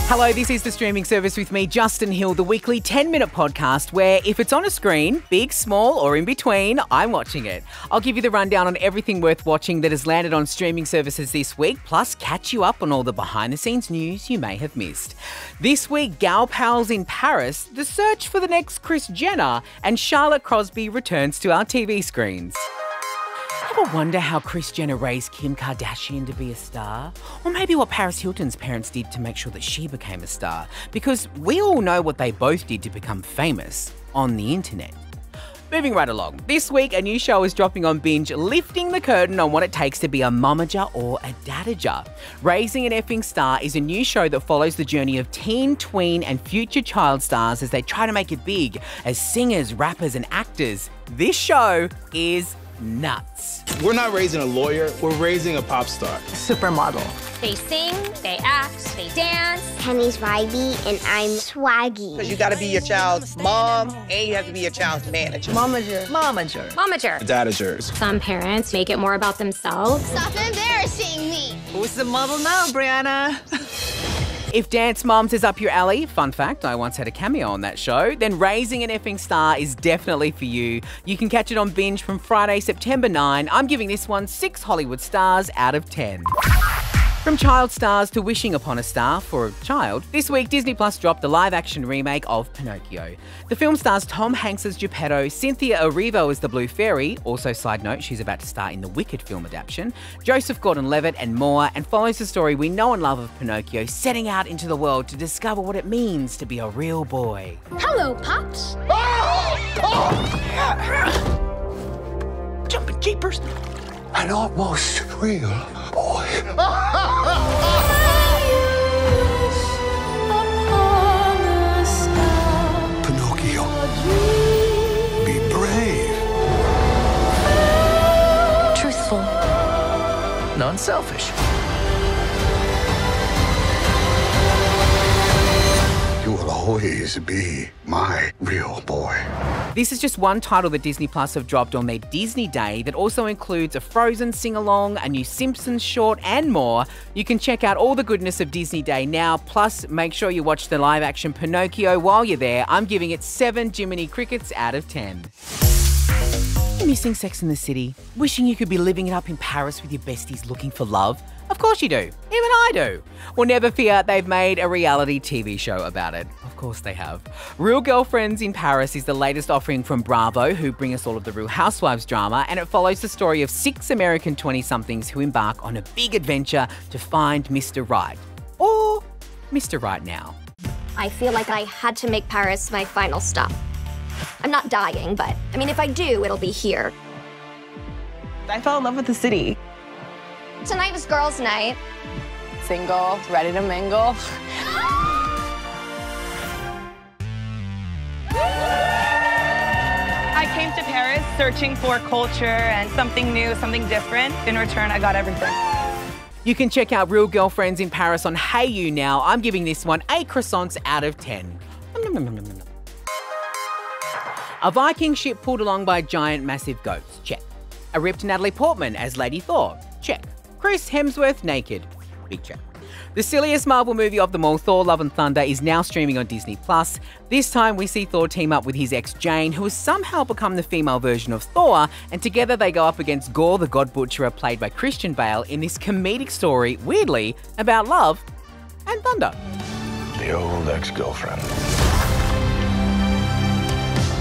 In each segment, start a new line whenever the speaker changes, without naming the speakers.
Hello, this is the streaming service with me, Justin Hill, the weekly 10-minute podcast where if it's on a screen, big, small or in between, I'm watching it. I'll give you the rundown on everything worth watching that has landed on streaming services this week, plus catch you up on all the behind-the-scenes news you may have missed. This week, gal pals in Paris, the search for the next Kris Jenner, and Charlotte Crosby returns to our TV screens. Ever wonder how Kris Jenner raised Kim Kardashian to be a star? Or maybe what Paris Hilton's parents did to make sure that she became a star? Because we all know what they both did to become famous on the internet. Moving right along, this week a new show is dropping on Binge, lifting the curtain on what it takes to be a Momager or a Dadager. Raising an Effing Star is a new show that follows the journey of teen, tween and future child stars as they try to make it big as singers, rappers and actors. This show is nuts.
We're not raising a lawyer, we're raising a pop star.
Supermodel.
They sing, they act, they dance.
Kenny's vibey and I'm swaggy.
Because you got to be your child's mom and you have to be your child's manager.
Momager. Momager.
Momager.
Dadagers.
Some parents make it more about themselves.
Stop embarrassing me.
Who's the model now, Brianna?
If Dance Moms is up your alley, fun fact, I once had a cameo on that show, then Raising an Effing Star is definitely for you. You can catch it on Binge from Friday, September 9. I'm giving this one 6 Hollywood stars out of 10. From child stars to wishing upon a star for a child, this week Disney Plus dropped the live-action remake of Pinocchio. The film stars Tom Hanks as Geppetto, Cynthia Erivo as the Blue Fairy, also side note, she's about to star in the Wicked film adaptation, Joseph Gordon-Levitt and more, and follows the story we know and love of Pinocchio setting out into the world to discover what it means to be a real boy.
Hello, Pops.
Jumping jeepers!
An almost real boy. Pinocchio, be brave.
Truthful. Non-selfish.
You will always be my real boy.
This is just one title that Disney Plus have dropped on their Disney Day that also includes a Frozen sing-along, a new Simpsons short and more. You can check out all the goodness of Disney Day now, plus make sure you watch the live-action Pinocchio while you're there. I'm giving it 7 Jiminy Crickets out of 10. Missing Sex in the City? Wishing you could be living it up in Paris with your besties looking for love? Of course you do. Even I do. Well, never fear, they've made a reality TV show about it. Of course they have. Real Girlfriends in Paris is the latest offering from Bravo, who bring us all of the Real Housewives drama, and it follows the story of 6 American 20-somethings who embark on a big adventure to find Mr. Right. Or Mr. Right now.
I feel like I had to make Paris my final stop. I'm not dying, but I mean, if I do, it'll be here.
I fell in love with the city.
Tonight was girls' night.
Single, ready to mingle.
I came to Paris searching for culture and something new, something different. In return, I got everything.
You can check out Real Girlfriends in Paris on Hayu now. I'm giving this one 8 croissants out of 10. A Viking ship pulled along by giant massive goats, check. A ripped Natalie Portman as Lady Thor, check. Chris Hemsworth naked, big check. The silliest Marvel movie of them all, Thor Love and Thunder, is now streaming on Disney+. This time we see Thor team up with his ex Jane, who has somehow become the female version of Thor, and together they go up against Gore the God Butcherer, played by Christian Bale, in this comedic story, weirdly, about love and thunder.
The old ex-girlfriend.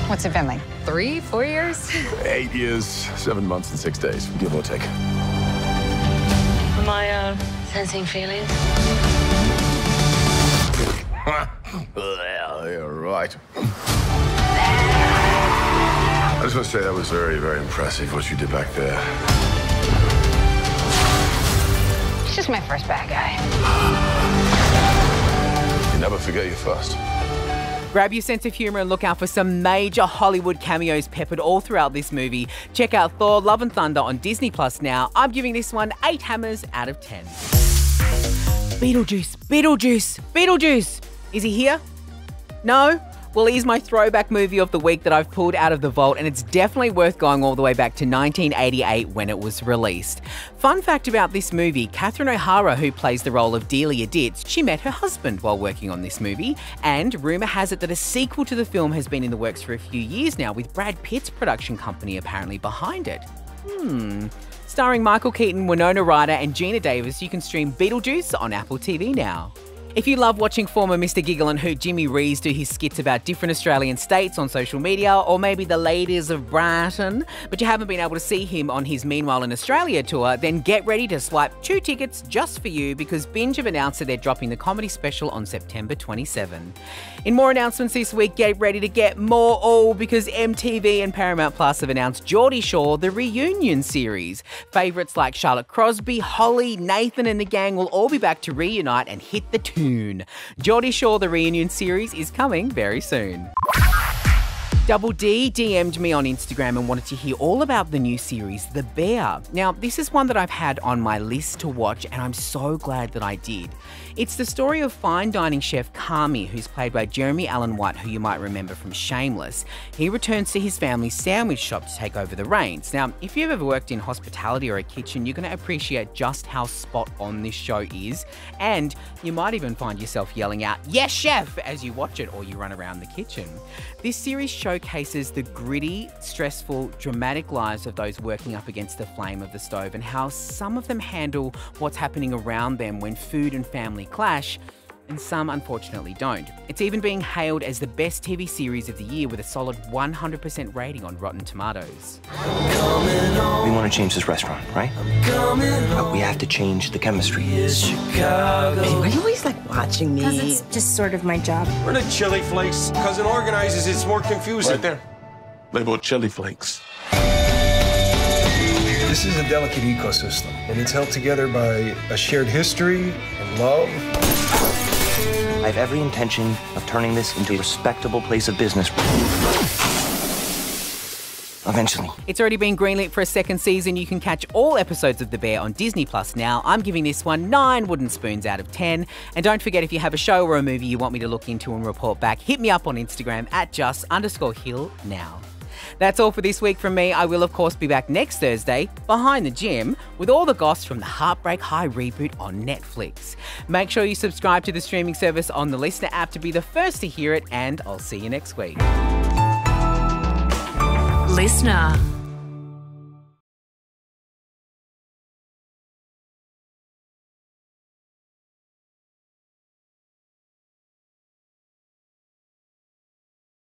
What's it been, like 3, 4 years?
8 years, 7 months and 6 days, give or take.
Am I,
Sensing feelings?
Well, you're right. I just want to say that was very, very impressive what you did back there.
He's just my first bad guy.
You never forget your first.
Grab your sense of humour and look out for some major Hollywood cameos peppered all throughout this movie. Check out Thor Love and Thunder on Disney Plus now. I'm giving this one 8 hammers out of 10. Beetlejuice, Beetlejuice, Beetlejuice. Is he here? No? Well, here's my throwback movie of the week that I've pulled out of the vault, and it's definitely worth going all the way back to 1988 when it was released. Fun fact about this movie, Catherine O'Hara, who plays the role of Delia Ditz, she met her husband while working on this movie, and rumour has it that a sequel to the film has been in the works for a few years now, with Brad Pitt's production company apparently behind it. Starring Michael Keaton, Winona Ryder and Gina Davis, you can stream Beetlejuice on Apple TV now. If you love watching former Mr. Giggle and Hoot Jimmy Rees do his skits about different Australian states on social media, or maybe the ladies of Brighton, but you haven't been able to see him on his Meanwhile in Australia tour, then get ready to swipe 2 tickets just for you, because Binge have announced that they're dropping the comedy special on September 27. In more announcements this week, get ready to get more because MTV and Paramount Plus have announced Geordie Shore, the reunion series. Favourites like Charlotte Crosby, Holly, Nathan and the gang will all be back to reunite and hit the tune. Geordie Shore, the reunion series, is coming very soon. Double D DM'd me on Instagram and wanted to hear all about the new series, The Bear. Now, this is one that I've had on my list to watch, and I'm so glad that I did. It's the story of fine dining chef Kami, who's played by Jeremy Allen White, who you might remember from Shameless. He returns to his family's sandwich shop to take over the reins. Now, if you've ever worked in hospitality or a kitchen, you're going to appreciate just how spot on this show is, and you might even find yourself yelling out, "Yes, chef!" as you watch it or you run around the kitchen. This series showcases the gritty, stressful, dramatic lives of those working up against the flame of the stove, and how some of them handle what's happening around them when food and family clash, and some unfortunately don't. It's even being hailed as the best TV series of the year with a solid 100% rating on Rotten Tomatoes.
We want to change this restaurant, right? But we have to change the chemistry.
Hey, why are you always watching me?
Because it's just sort of my job.
We're the chili flakes. Cousin organizes, it's more confusing.
Right there. Labeled chili flakes.
This is a delicate ecosystem, and it's held together by a shared history and love.
I have every intention of turning this into a respectable place of business. Eventually.
It's already been greenlit for a second season. You can catch all episodes of The Bear on Disney Plus now. I'm giving this one 9 wooden spoons out of 10. And don't forget, if you have a show or a movie you want me to look into and report back, hit me up on Instagram at @just_Hill now. That's all for this week from me. I will, of course, be back next Thursday, behind the gym, with all the goss from the Heartbreak High reboot on Netflix. Make sure you subscribe to the streaming service on the LiSTNR app to be the first to hear it, and I'll see you next week.
LiSTNR.